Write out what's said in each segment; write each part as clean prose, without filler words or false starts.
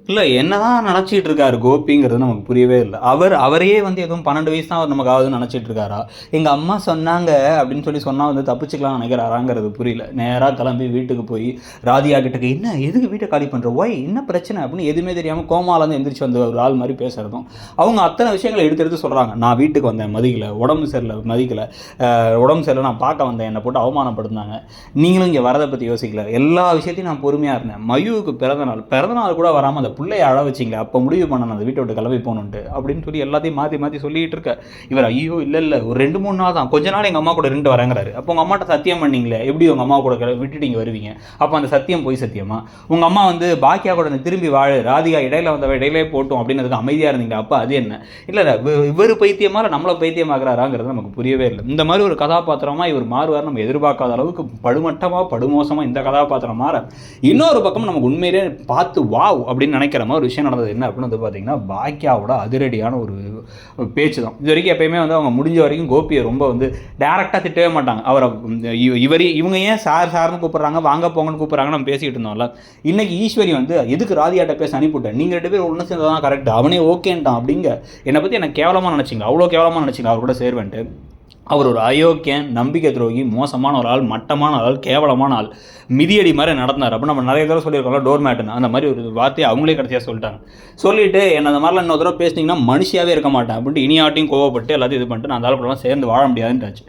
இல்ல என்னதான் நினைச்சிட்டு இருக்காரு கோபிங்கிறது நமக்கு புரியவே இல்ல. அவரையே வந்து எதுவும் 12 வயசு தான் அவர் நமக்கு ஆகுதுன்னு நினைச்சிட்டு இருக்காரா? எங்க அம்மா சொன்னாங்க அப்படின்னு சொன்னா வந்து தப்பிச்சுக்கலாம்னு நினைக்கிறாராங்கிறது புரியல. நேரா கிளம்பி வீட்டுக்கு போய் ராதிகா கிட்ட என்ன எதுக்கு வீட்டை காலி பண்ற? ஒய் என்ன பிரச்சனை? அப்படின்னு எதுவுமே தெரியாம கோமால இருந்து எந்திரிச்சு வந்த ஒரு ஆள் மாதிரி பேசுறதும், அவங்க அத்தனை விஷயங்களை எடுத்து எடுத்து சொல்றாங்க. நான் வீட்டுக்கு வந்தேன் மதிக்கல, உடம்பு சரியில்லை மதிக்கல, உடம்பு சரியில்லை நான் பார்க்க வந்தேன், என்னை போட்டு அவமானப்படுத்தினாங்க. நீங்களும் இங்கே வரதை பற்றி யோசிக்கல. எல்லா விஷயத்தையும் நான் பொறுமையாக இருந்தேன். மயுவுக்கு பிறந்தநாள் கூட வராமல் அந்த பிள்ளைய அழ வச்சிங்களே, அப்போ முடிவு பண்ண அந்த வீட்டை விட்டு கிளம்பி போகணுன்ட்டு அப்படின்னு சொல்லி எல்லாத்தையும் மாற்றி மாற்றி சொல்லிட்டு இருக்க. இவர் ஐயோ இல்லை ஒரு 2-3 நாள் தான், கொஞ்ச நாள் எங்கள் அம்மா கூட 2 வரேங்கிறாரு. அப்போ உங்கள் அம்மாட்ட சத்தியம் பண்ணீங்களே, எப்படி உங்கள் அம்மா கூட விட்டுட்டு இங்கே வருவீங்க? அப்போ அந்த சத்தியம் போய் சத்தியமா? உங்கள் அம்மா வந்து பாக்கியா கூட திரும்பி வாழு, ராதிகா இடையில வந்தவ இடையிலே போட்டோம் அப்படின்றதுக்கு அமைதியாக இருந்தீங்க. அப்போ அது என்ன? இல்லை இவர் பைத்தியமா இல்லை நம்மளை பைத்தியமாகறாங்கிறது நமக்கு புரியவே இல்லை. இந்த மாதிரி ஒரு கதாபாத்திரமாக இவர் மாறுவார் நம்ம எதிர்பார்க்காத அளவுக்கு படுமட்டமாக படுமோசமாக இந்த கதாபாத்திரம் மாற, இன்னொரு பக்கம் நமக்கு உண்மையிலே பார்த்து வாவ் அப்படின்னு நினைக்கிற மாதிரி ஒரு விஷயம் நடந்தது. என்ன அப்படின்னு வந்து பார்த்தீங்கன்னா, பாக்கியாவோட அதிரடியான ஒரு பேச்சு தான். இது வரைக்கும் எப்பயுமே வந்து அவங்க முடிஞ்ச வரைக்கும் கோபியை ரொம்ப வந்து டேரெக்டாக திட்டவே மாட்டாங்க. அவரை இவங்க ஏன் சார்னு கூப்பிட்றாங்க, வாங்க போங்கன்னு கூப்பிட்றாங்கன்னு நம்ம பேசிக்கிட்டு இருந்தோம்ல. இன்னைக்கு ஈஸ்வரி வந்து எதுக்கு ராதியாட்ட பேச அனுப்பிவிட்டேன், நீங்கள் 2 பேரும் ஒன்று சேர்ந்ததான் கரெக்ட், அவனே ஓகேன்ட்டான் அப்படிங்க. என்னை பற்றி எனக்கு கேவலமாக நினச்சிங்க, அவ்வளோ கேவலமாக நினச்சிங்க அவர் கூட சேர்வேன்ட்டு. அவர் ஒரு அயோக்கியன், நம்பிக்கை துரோகி, மோசமான ஒரு ஆள், மட்டமான ஆள், கேவலமான ஆள், மிதியடி மாதிரி நடந்தார். அப்போ நம்ம நிறைய தடவை சொல்லியிருக்கோம்ல டோர் மேட்டுன்னு, அந்த மாதிரி ஒரு வார்த்தையை அவங்களே கடைசியாக சொல்லிட்டாங்க. சொல்லிவிட்டு என்ன அந்த மாதிரிலாம் இன்னொரு தடவை பேசினீங்கன்னா மனுஷியாகவே இருக்க மாட்டேன் அப்படின்ட்டு இனியாட்டையும் கோவப்பட்டு எல்லாத்தையும் இது பண்ணிட்டு நான் அந்த ஆளுக்குலாம் சேர்ந்து வாழ முடியாதுன்றாச்சு.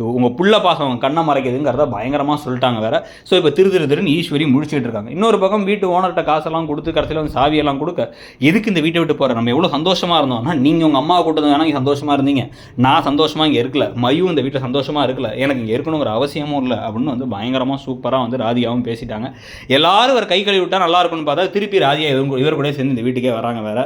உங்கள் புள்ள பாசம் கண்ணை மறைக்குதுங்கிறத பயங்கரமாக சொல்லிட்டாங்க வேறு. ஸோ இப்போ திருன்னு ஈஸ்வரி முடிச்சுட்டு இருக்காங்க. இன்னொரு பக்கம் வீட்டு ஓனர்கிட்ட காசெல்லாம் கொடுத்து கடைசியில் வந்து சாவியெல்லாம் கொடுக்க, எதுக்கு இந்த வீட்டை விட்டு போகிறேன், நம்ம எவ்வளோ சந்தோஷமாக இருந்தோம்னா, நீங்கள் உங்கள் அம்மாவை கூட்டு வேணா இங்கே சந்தோஷமாக இருந்தீங்க, நான் சந்தோஷமாக இங்கே இருக்கல, மயும் இந்த வீட்டில் சந்தோஷமாக இருக்கல, எனக்கு இங்கே இருக்கணுங்கிற அவசியமும் இல்லை அப்படின்னு வந்து பயங்கரமாக சூப்பராக வந்து ராதிகாவும் பேசிட்டாங்க. எல்லாரும் ஒரு கை கழுவி விட்டால் நல்லா இருக்கும்னு பார்த்தா திருப்பி ராதிகா இவர் கூட சேர்ந்து இந்த வீட்டுக்கே வராங்க வேறு.